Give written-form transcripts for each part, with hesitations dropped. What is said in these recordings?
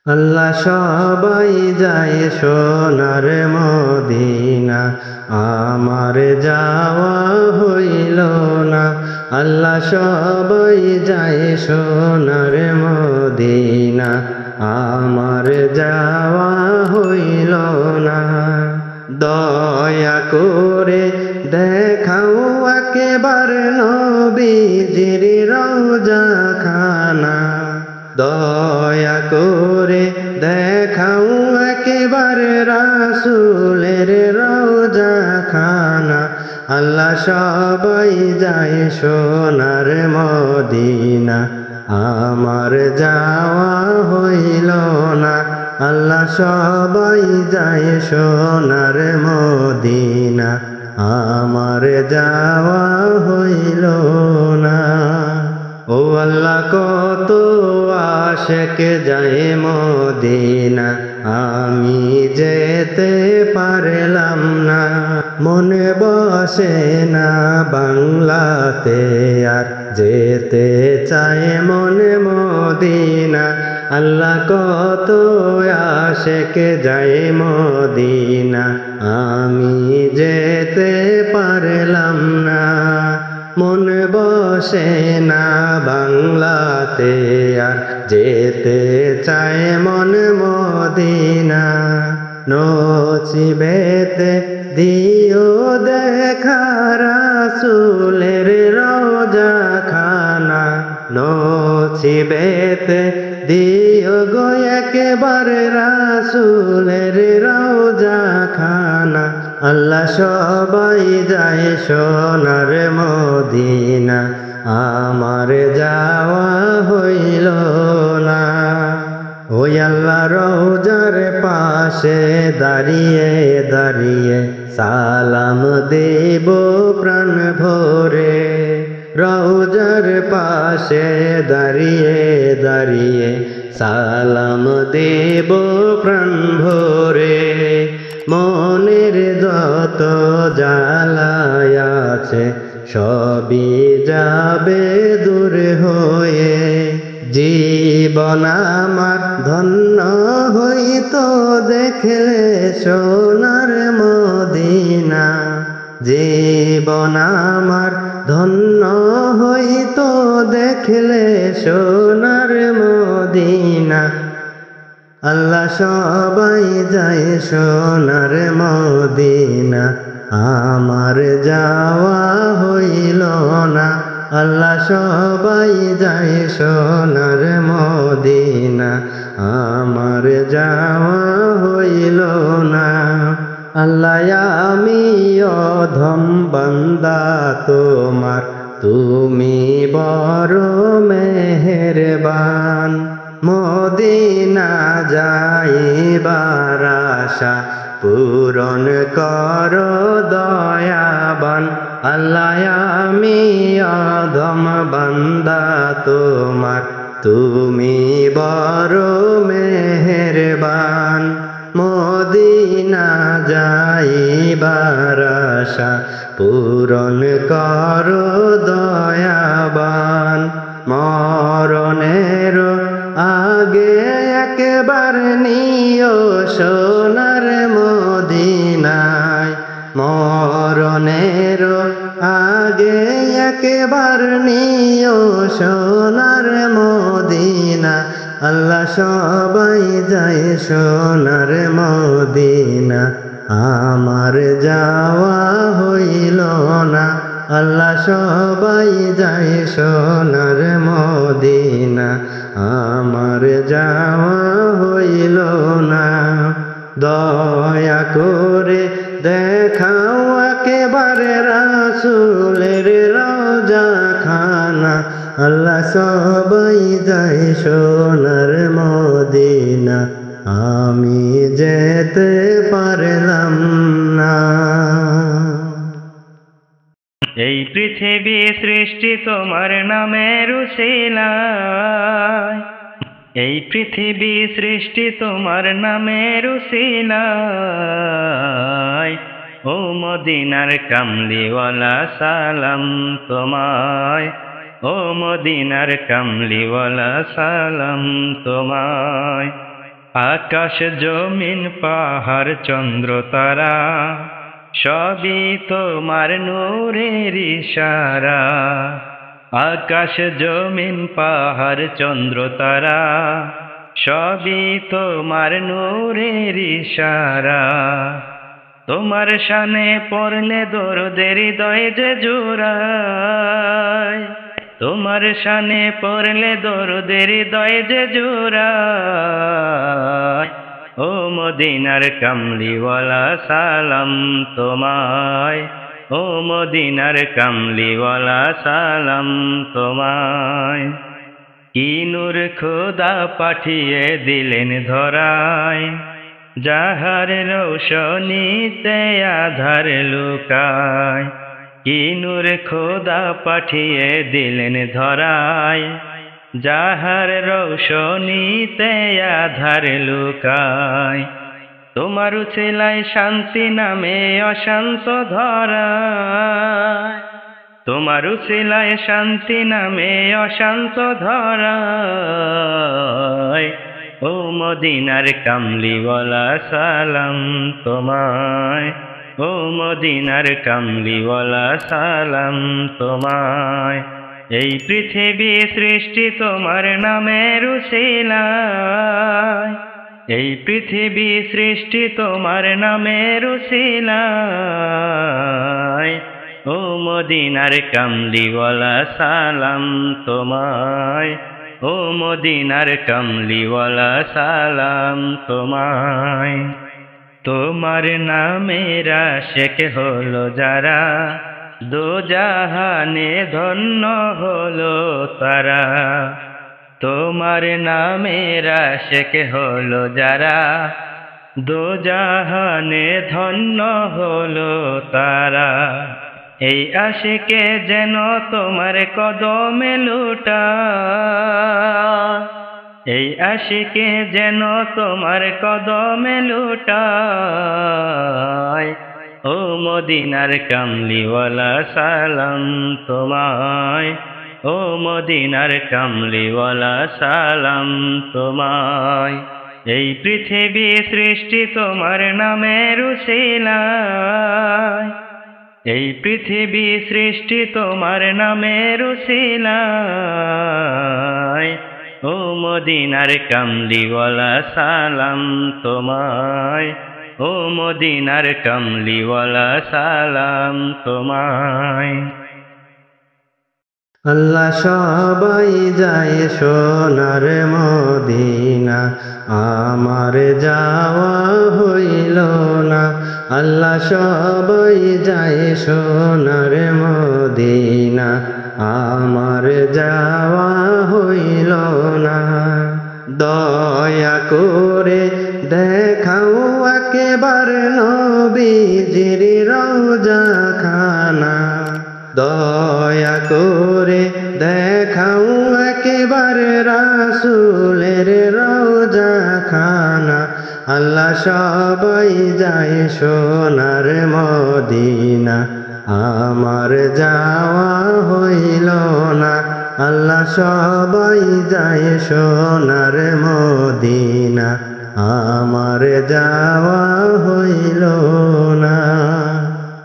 আল্লাহ সবাই যায় সোনার মদিনা, আমার যাওয়া হইল না। আল্লাহ সবাই যায় সোনার মদিনা, আমার যাওয়া হইল না। দয়া করে দেখাও একেবার নবীজির রওজা খানা, দয়া করে দেখাও একেবারে রাসূলের রওজা খানা। আল্লাহ সবাই যায় সোনার মদিনা, আমার যাওয়া হইল না। আল্লাহ সবাই যায় সোনার মদিনা, আমার যাওয়া হইল না। ও আল্লাহ কত আশেক যায় মদিনা, আমি যেতে পারলাম না। মনে বসে না বাংলাতে, আর যেতে চায় মনে মদিনা। আল্লাহ কত আশেক যায় মদিনা, আমি যেতে পারলাম না। মন বসে না বাংলাতে, আর যেতে চায় মন মদিনা। নসিবেতে দিও দেখা রাসূলের রওজা খানা, নসিবেতে দিও গো একেবারে রাসূলের রওজা খানা। আল্লাহ সবাই যায় সোনার মদিনা, আমার যাওয়া হইল না। ওই আল্লাহ রওজার পাশে দাঁড়িয়ে দাঁড়িয়ে সালাম দেব প্রাণ ভরে। রওজার পাশে দাঁড়িয়ে দাঁড়িয়ে সালাম দেব প্রাণ ভরে। মনের যত জ্বালায় আছে সবই যাবে দূর হয়ে। জীবন আমার ধন্য হইতো দেখলে সোনার মদিনা, জীবন আমার ধন্য হইতো দেখলে সোনার মদিনা। আল্লাহ সবাই যায় সোনার মদিনা, আমার যাওয়া হইল না। আল্লাহ সবাই যায় সোনার মদিনা, আমার যাওয়া হইল না। আল্লাহ আমি অধম বান্দা তোমার, তুমি বড় মেহেরবান। মদিনা যাইবার আশা পূরণ করো দয়াবান। আল্লাহ আমি অধম বান্দা তোমার, তুমি বড় মেহেরবান। মদিনা যাইবার আশা পূরণ করো দয়াবান। মরণের আগে একবার নিও সোনার মদিনায়, মরণের আগে একবার নিও সোনার মদিনা। আল্লাহ সবাই যায় সোনার মদিনা, আমার যাওয়া হইল না। আল্লাহ সবাই যায় সোনার মদিনা, আমার যাওয়া হইল না। দয়া করে দেখাও একেবারে রাসূলের রওজা খানা। আল্লাহ সবাই যায় সোনার মদিনা, আমি যেতে পারলাম না। এই পৃথিবী সৃষ্টি তোমার নামের উসিলায়, এই পৃথিবী সৃষ্টি তোমার নামের উসিলায়। ও মদিনার কামলিওয়ালা সালাম তোমায়, ও মদিনার কামলিওয়ালা সালাম তোমায়। আকাশ জমিন পাহাড় চন্দ্র তারা সবই তোমার নূরের ইশারা। আকাশ জমিন পাহাড় চন্দ্র তারা সবই তোমার নূরের ইশারা। তোমার শানে পড়লে দরদের হৃদয় যে জোড়ায়, তোমার শানে পড়লে দরদের হৃদয় যে জোড়ায়। ও মদিনার কামলিওয়ালা সালাম তোমায়, ও মদিনার কামলিওয়ালা সালাম তোমায়। কি নূর খোদা পাঠিয়ে দিলেন ধরায়, যাহার রৌশনীতে আধার লুকায়। কি নূর খোদা পাঠিয়ে দিলেন ধরায়, যাহার রৌশনীতে আধার লুকায়। তোমার উছিলায় শান্তি নামে অশান্ত ধরায়, তোমার উছিলায় শান্তি নামে অশান্ত ধরায়। ও মদিনার কামলিওয়ালা সালাম তোমায়, ও মদিনার কামলিওয়ালা সালাম তোমায়। এই পৃথিবী সৃষ্টি তোমার নামের উছিলায়, এই পৃথিবী সৃষ্টি তোমার নামের উছিলায়। ও মদিনার কামলিওয়ালা সালাম তোমায়, ও মদিনার কামলিওয়ালা সালাম তোমায়। তোমার নামের আশিক হলো যারা, দোজাহানে ধন্য হলো তারা। তোমার নামের আশিক হলো যারা, দোজাহানে ধন্য হলো তারা। এই আশিকে যেন তোমার কদমে লুটায়, এই আশিকে যেন তোমার কদমে লুটায়। ও মদিনার কামলিওয়ালা সালাম তোমায়, ও মদিনার কামলিওয়ালা সালাম তোমায়। এই পৃথিবী সৃষ্টি তোমার নামের উছিলায়, এই পৃথিবী সৃষ্টি তোমার নামের উছিলায়। ও মদিনার কামলিওয়ালা সালাম তোমায়, ও মদিনার কামলিওয়ালা সালাম তোমায়। আল্লাহ সবাই যায় সোনার মদিনা, আমার যাওয়া হইল না। আল্লাহ সবাই যায় সোনার মদিনা, আমার যাওয়া হইল না। দয়া করে দেখাও একেবার নবীজির রওজা খানা, দয়া করে দেখাও একেবার রাসূলের রওজা খানা। আল্লাহ সবাই যায় সোনার মদিনা, আমার যাওয়া হইল না। আল্লাহ সবাই যায় সোনার মদিনা, আমার যাওয়া হইল না।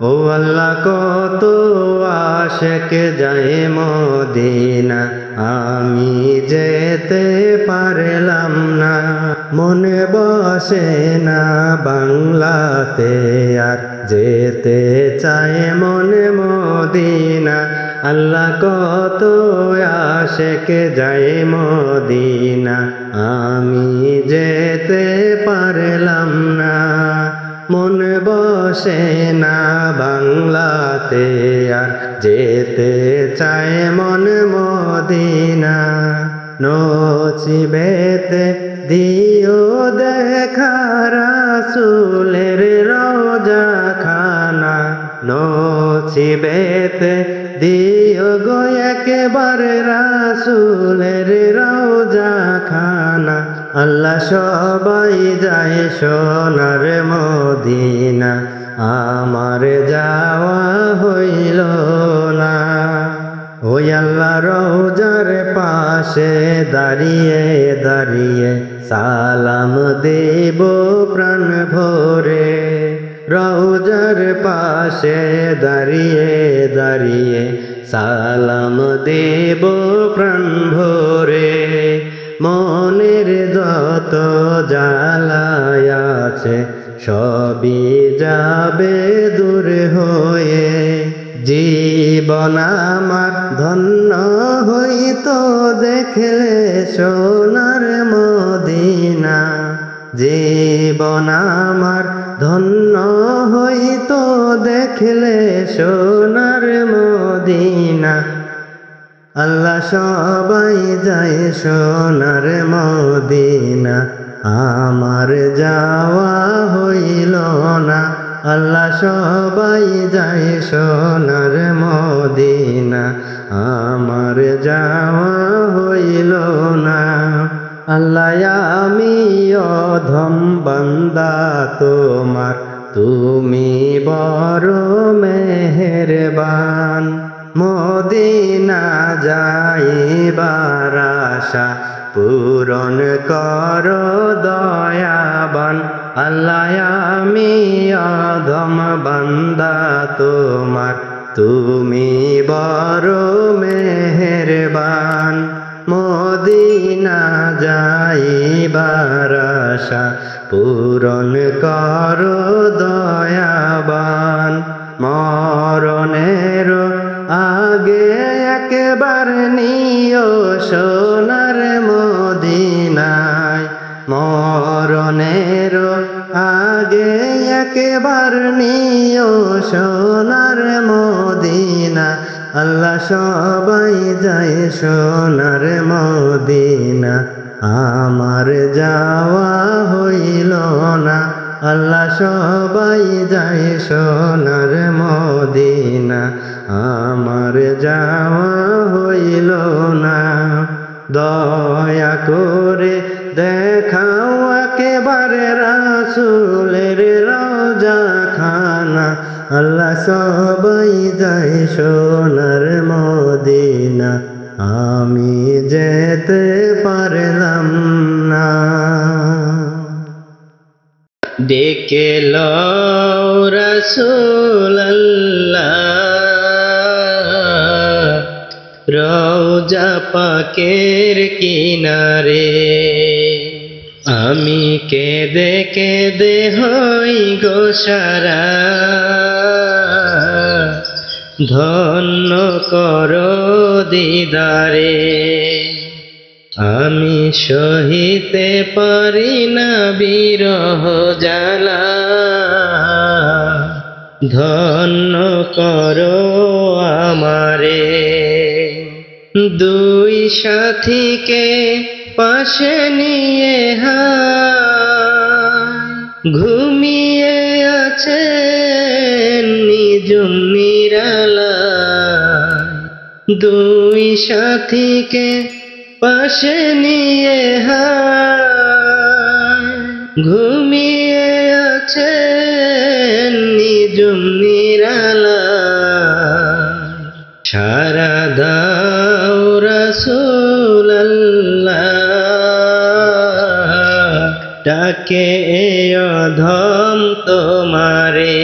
ও আল্লাহ কত আশিক যায় মদিনা, আমি যেতে পারলাম না। মনে বসে না বাংলাতে আর যেতে চায় মনে মদিনা। আল্লাহ কত আশিক যায় মদিনা, আমি যেতে পারলাম না। মন বসে না বাংলাতে আর যেতে চায় মন মদিনা। নসিবেতে দিও দেখা রাসূলের রওজা খানা, নসিবেতে দিও গো একবার রাসূলের রওজা খানা। আল্লাহ সবাই যায় সোনার মদিনা, আমার যাওয়া হইল না। ও ওই আল্লাহ রওজার পাশে দাঁড়িয়ে দাঁড়িয়ে সালাম দেব প্রাণ ভরে। রওজার পাশে দাঁড়িয়ে দাঁড়িয়ে সালাম দেব প্রাণ ভরে। মনের যত জ্বালায় আছে সবই যাবে দূর হয়ে। জীবন আমার ধন্য হইতো দেখলে সোনার মদিনা। জীবন আমার ধন্য হইতো দেখলে সোনার মদিনা। আল্লাহ সবাই যায় সোনার মদিনা, আমার যাওয়া হইল না। আল্লাহ সবাই যায় সোনার মদিনা, আমার যাওয়া হইল না। আল্লাহ আমি অধম বান্দা তোমার, তুমি বড় মেহেরবান। মদিনা যাইবার আশা পূরণ কর দয়াবান। আল্লাহ আমি অধম বান্দা তোমার, তুমি বড় মেহেরবান। মদিনা যাইবার আশা পূরণ কর দয়াবান। মরণের আগে একবার নিও সোনার মদিনায়। মরণের আগে একবার নিও সোনার মদিনা। আল্লাহ সবাই যায় সোনার মদিনা, আমার যাওয়া হইল না। আল্লাহ সবাই যায় সোনার মদিনা, আমার যাওয়া হইল না। দয়া করে দেখাও একেবারে রাসূলের রওজা খানা। আল্লাহ সবাই যায় সোনার মদিনা, আমি যেতে পারলাম না। ডেকে লও রাসূলুল্লাহ রওজা পাকের কিনারে। আমি কেঁদে কেঁদে হই গো সারা, ধন্য করো দিদারে। আমি সহিতে পারি না বিরহ জ্বালা, ধন্য করো আমারে। দুই সাথীকে পাশে নিয়ে ঘুমিয়ে আছেন নিজুম নিরালায়। দুই সাথীকে পাশে নিয়ে ঘুমিয়ে আছেন নিজুম নিরালায়। সারা দাও রাসূলুল্লাহ ডাকে অধম তোমারে।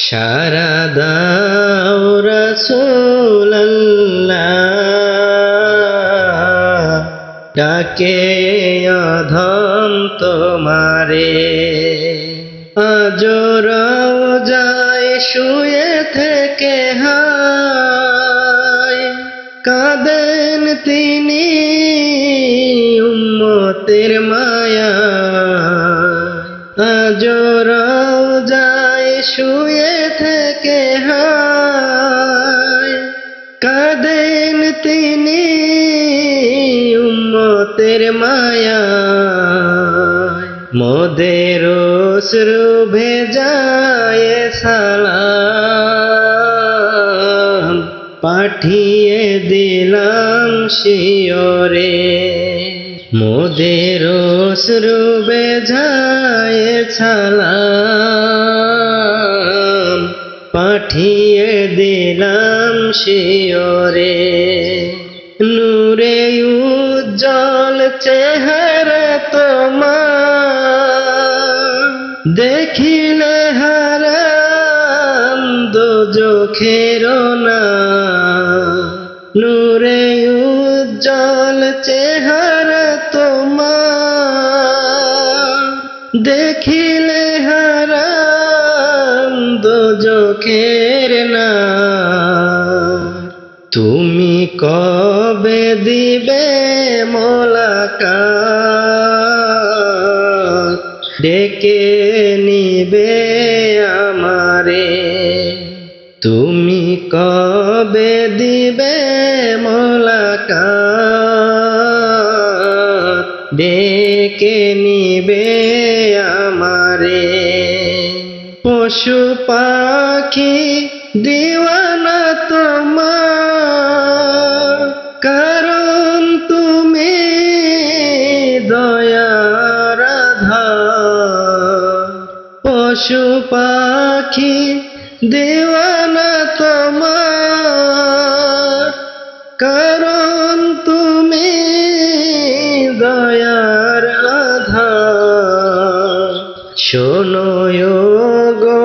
সারা দাও রাসূলুল্লাহ ডাকে অধম তোমারে। আজ রওজায় শুয়ে থেকে কাঁদেন তিনি উম্মতের মায়া। আজ রওজায় শুয়ে থেকে কাঁদেন তিনি উম্মতের মায়া। মোদের অশ্রু ভেজায় সালাম পাঠিয়ে দিলাম শিয়রে। মোদের অশ্রু ভেজায় সালাম পাঠিয়ে দিলাম শিয়রে। নূরে উজ্জ্বল চেহারা তোমার, দেখিলে হারাম দোজখের না। নূরে উজ্জ্বল চেহারা তোমার, দেখিলে হারাম দোজখের না। তুমি কবে দিবে মোলাকাত, ডেকে নিবে আমারে। তুমি কবে দিবে মোলাকাত, ডেকে নিবে আমারে। পশু পাখি দিওয়ানা তোমার, কারণ তুমি দয়ার আধার। পশু পাখি দিওয়ানা তোমার, কারণ তুমি দয়ার আধার। শোনো গো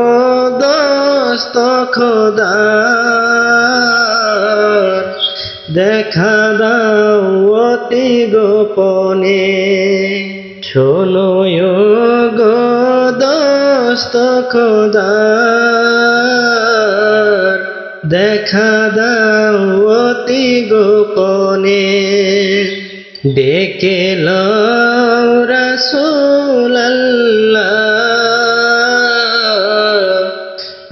দোস্ত খোদার, দেখা দাও অতি গোপনে। শোনো গো দোস্ত খোদার, দেখা দাও অতি গোপনে। ডেকে লও রাসূলুল্লাহ,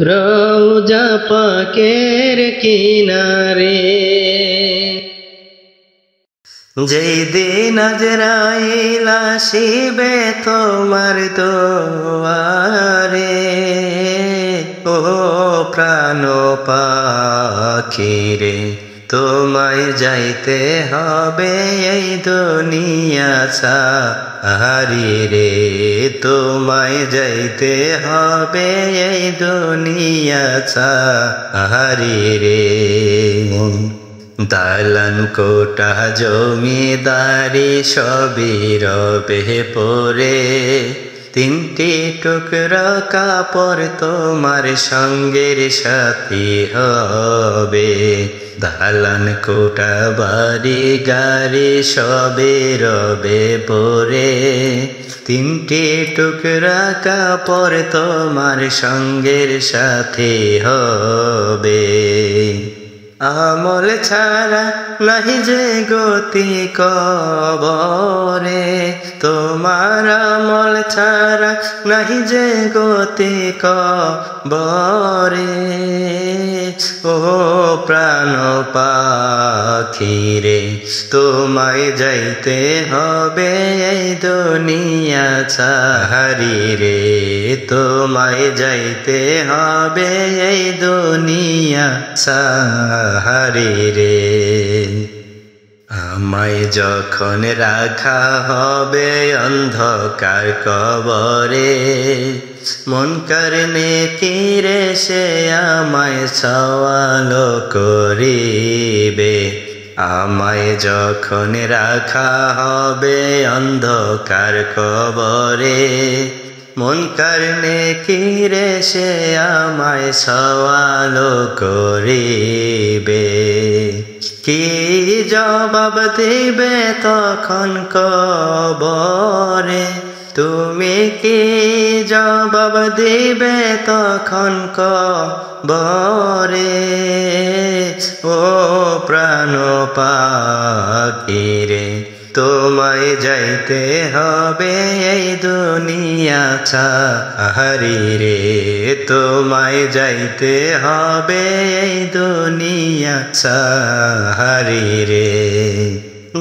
রওজা পাকের কিনারে। যেই দিন আজরাইল আসিবে তোমার দুয়ারে, ও প্রাণ পাখিরে তোমায় যাইতে হবে এই দুনিয়া ছাড়ি রে। তোমায় যাইতে হবে এই দুনিয়া ছাড়ি রে। দালান কোটা জমিদারি সবই রবে পরে, তিনটি টুকরা কাপড় তোমার সঙ্গের সাথী হবে। দালান কোটা বাড়ি গাড়ি সবে রবে পরে, তিনটি টুকরা কাপড় তোমার সঙ্গের সাথে হবে। আমল ছাড়া নাহি যে গতি কবরে, তোমার আমল ছাড়া নাহি যে গতি কবরে। ও প্রাণ পাখিরে তোমায় যাইতে হবে এই দুনিয়া ছাড়ি রে। তোমায় যাইতে হবে এই দুনিয়া ছাড়ি রে। আমায় যখন রাখা হবে অন্ধকার কবরে, মুনকার নেকিরে সে আমায় সওয়াল করিবে। আমায় যখন রাখা হবে অন্ধকার কবরে, মুনকার নেকিরে সে আমায় সওয়াল করিবে। কি জবাব দিবে তখন কবরে, তুমি কি জবাব দিবে তখন কবরে। ও প্রাণ পাখিরে তোমায় যাইতে হবে এই দুনিয়া ছাড়ি রে। তোমায় যাইতে হবে এই দুনিয়া ছাড়ি রে।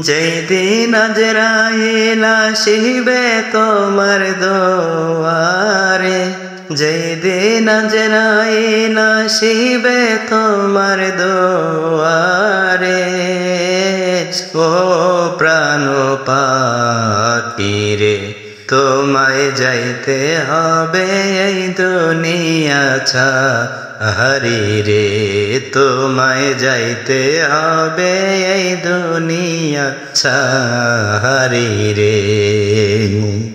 যেদিন আজরাইল আসিবে তোমার দুয়ারে, যেদিন আজরাইল আসিবে তোমার দুয়ারে। ও প্রাণ পাখিরে তোমায় যাইতে হবে এই দুনিয়া ছাড়ি হারি রে তোমায় যাইতে হবে এই দুনিয়া ছাড়ি রে।